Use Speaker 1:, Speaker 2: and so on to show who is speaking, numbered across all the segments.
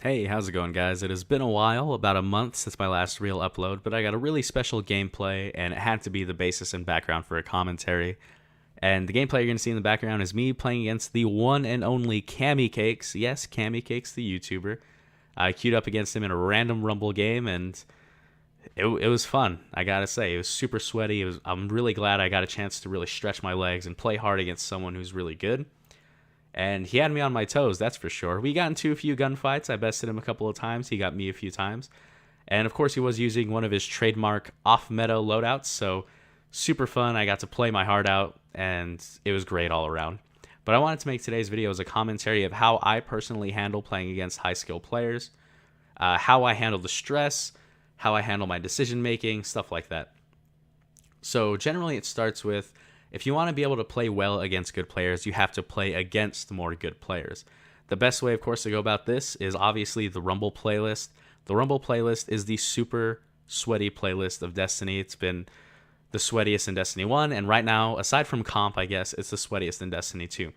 Speaker 1: Hey, how's it going, guys? It has been a while, about a month since my last real upload, but I got a really special gameplay, and it had to be the basis and background for a commentary. And the gameplay you're going to see in the background is me playing against the one and only CammyCakes. Yes, CammyCakes, the YouTuber. I queued up against him in a random Rumble game, and it was fun. I gotta say, it was super sweaty. I'm really glad I got a chance to really stretch my legs and play hard against someone who's really good. And he had me on my toes, that's for sure. We got into a few gunfights. I bested him a couple of times. He got me a few times. And of course, he was using one of his trademark off-meta loadouts, so super fun. I got to play my heart out, and it was great all around. But I wanted to make today's video as a commentary of how I personally handle playing against high-skill players, how I handle the stress, how I handle my decision-making, stuff like that. So generally, it starts with if you want to be able to play well against good players, you have to play against more good players. The best way, of course, to go about this is obviously the Rumble playlist. The Rumble playlist is the super sweaty playlist of Destiny. It's been the sweatiest in Destiny 1, and right now, aside from comp, I guess, it's the sweatiest in Destiny 2.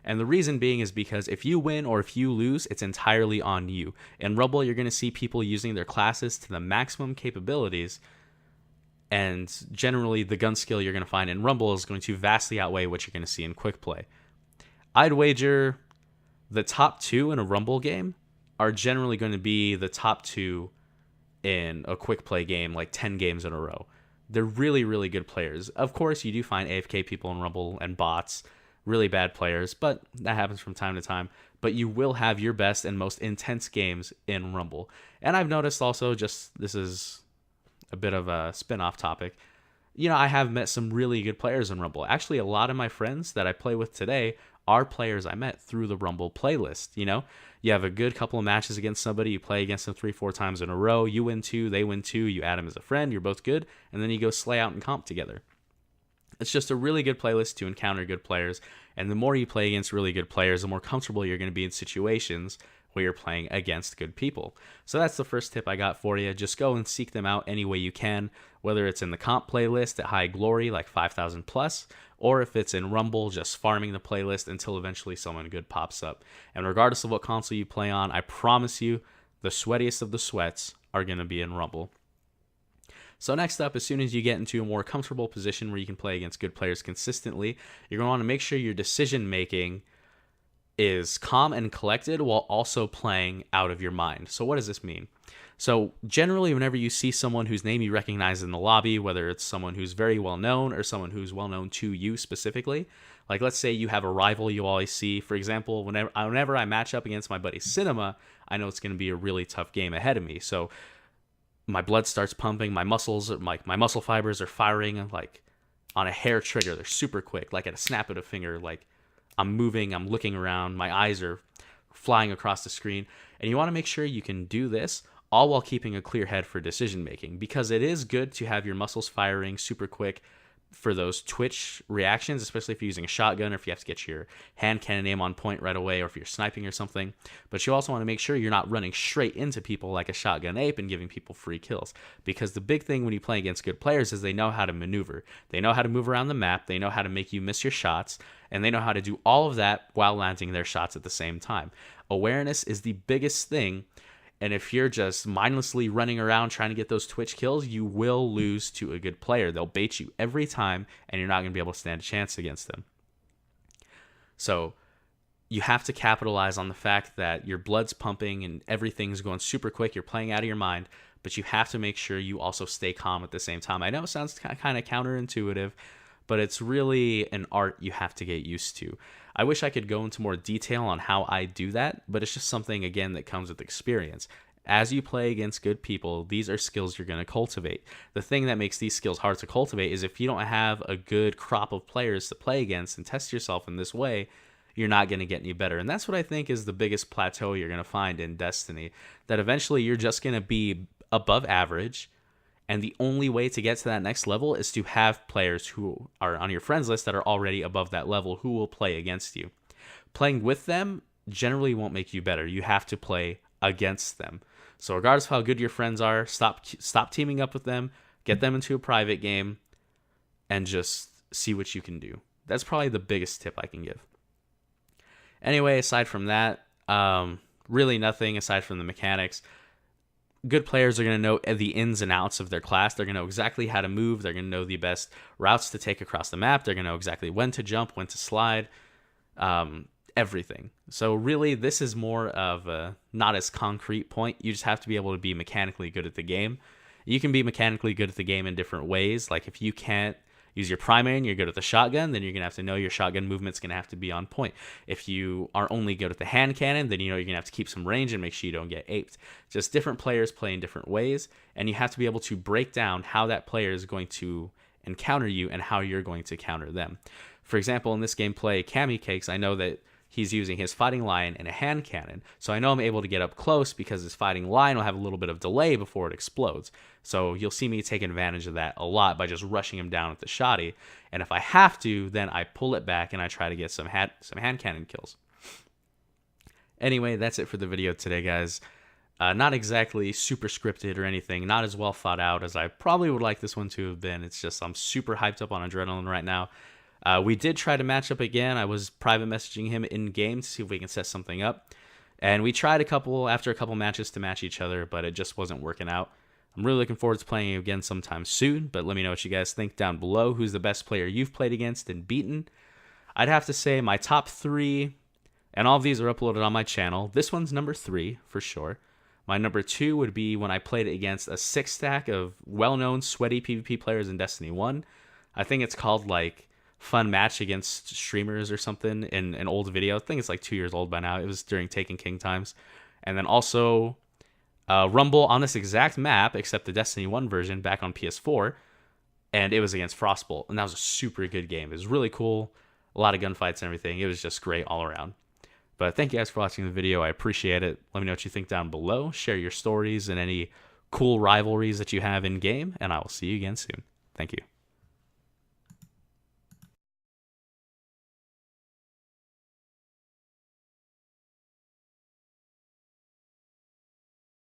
Speaker 1: And the reason being is because if you win or if you lose, it's entirely on you. In Rumble, you're going to see people using their classes to the maximum capabilities, and generally the gun skill you're going to find in Rumble is going to vastly outweigh what you're going to see in quick play. I'd wager the top two in a Rumble game are generally going to be the top two in a quick play game, like 10 games in a row. They're really, really good players. Of course, you do find AFK people in Rumble and bots, really bad players, but that happens from time to time. But you will have your best and most intense games in Rumble. And I've noticed also, just this is a bit of a spin-off topic, I have met some really good players in Rumble. Actually, a lot of my friends that I play with today are players I met through the Rumble playlist. You have a good couple of matches against somebody, you play against them 3-4 times in a row, you win two, they win two, you add them as a friend, you're both good, and then you go slay out and comp together. It's just a really good playlist to encounter good players, and the more you play against really good players, the more comfortable you're going to be in situations where you're playing against good people. So that's the first tip I got for you. Just go and seek them out any way you can, whether it's in the comp playlist at high glory, like 5,000 plus, or if it's in Rumble, just farming the playlist until eventually someone good pops up. And regardless of what console you play on, I promise you, the sweatiest of the sweats are going to be in Rumble. So next up, as soon as you get into a more comfortable position where you can play against good players consistently, you're going to want to make sure your decision making is calm and collected while also playing out of your mind. So what does this mean? So generally, whenever you see someone whose name you recognize in the lobby, whether it's someone who's very well known or someone who's well known to you specifically, like let's say you have a rival you always see. For example, whenever I match up against my buddy Cinema, I know it's going to be a really tough game ahead of me. So my blood starts pumping, my muscles, my muscle fibers are firing like on a hair trigger. They're super quick, like at a snap of a finger, like I'm moving, I'm looking around, my eyes are flying across the screen. And you want to make sure you can do this all while keeping a clear head for decision making, because it is good to have your muscles firing super quick for those twitch reactions, especially if you're using a shotgun or if you have to get your hand cannon aim on point right away or if you're sniping or something. But you also want to make sure you're not running straight into people like a shotgun ape and giving people free kills, because the big thing when you play against good players is they know how to maneuver. They know how to move around the map, they know how to make you miss your shots, and they know how to do all of that while landing their shots at the same time. Awareness is the biggest thing. And if you're just mindlessly running around trying to get those Twitch kills, you will lose to a good player. They'll bait you every time, and you're not going to be able to stand a chance against them. So you have to capitalize on the fact that your blood's pumping and everything's going super quick. You're playing out of your mind, but you have to make sure you also stay calm at the same time. I know it sounds kind of counterintuitive, but it's really an art you have to get used to. I wish I could go into more detail on how I do that, but it's just something, again, that comes with experience. As you play against good people, these are skills you're going to cultivate. The thing that makes these skills hard to cultivate is if you don't have a good crop of players to play against and test yourself in this way, you're not going to get any better. And that's what I think is the biggest plateau you're going to find in Destiny, that eventually you're just going to be above average. And the only way to get to that next level is to have players who are on your friends list that are already above that level who will play against you. Playing with them generally won't make you better. You have to play against them. So regardless of how good your friends are, stop teaming up with them, get them into a private game, and just see what you can do. That's probably the biggest tip I can give. Anyway, aside from that, really nothing aside from the mechanics. Good players are going to know the ins and outs of their class. They're going to know exactly how to move. They're going to know the best routes to take across the map. They're going to know exactly when to jump, when to slide, everything. So really, this is more of a not as concrete point. You just have to be able to be mechanically good at the game. You can be mechanically good at the game in different ways. Like if you can't use your primary and you're good at the shotgun, then you're going to have to know your shotgun movement's going to have to be on point. If you are only good at the hand cannon, then you know you're going to have to keep some range and make sure you don't get aped. Just different players play in different ways, and you have to be able to break down how that player is going to encounter you and how you're going to counter them. For example, in this gameplay, CammyCakes, I know that he's using his fighting line and a hand cannon. So I know I'm able to get up close because his fighting line will have a little bit of delay before it explodes. So you'll see me take advantage of that a lot by just rushing him down with the shotty. And if I have to, then I pull it back and I try to get some hand cannon kills. Anyway, that's it for the video today, guys. Not exactly super scripted or anything, not as well thought out as I probably would like this one to have been. It's just I'm super hyped up on adrenaline right now. We did try to match up again. I was private messaging him in game to see if we can set something up. And we tried after a couple matches to match each other, but it just wasn't working out. I'm really looking forward to playing again sometime soon, but let me know what you guys think down below. Who's the best player you've played against and beaten? I'd have to say my top 3, and all of these are uploaded on my channel. This one's number 3 for sure. My number 2 would be when I played against a 6-stack of well-known sweaty PvP players in Destiny 1. I think it's called like Fun Match Against Streamers or something in an old video. I think it's like 2 years old by now. It was during Taken King times. And then also Rumble on this exact map, except the Destiny 1 version back on PS4. And it was against Frostbolt. And that was a super good game. It was really cool. A lot of gunfights and everything. It was just great all around. But thank you guys for watching the video. I appreciate it. Let me know what you think down below. Share your stories and any cool rivalries that you have in game. And I will see you again soon. Thank you.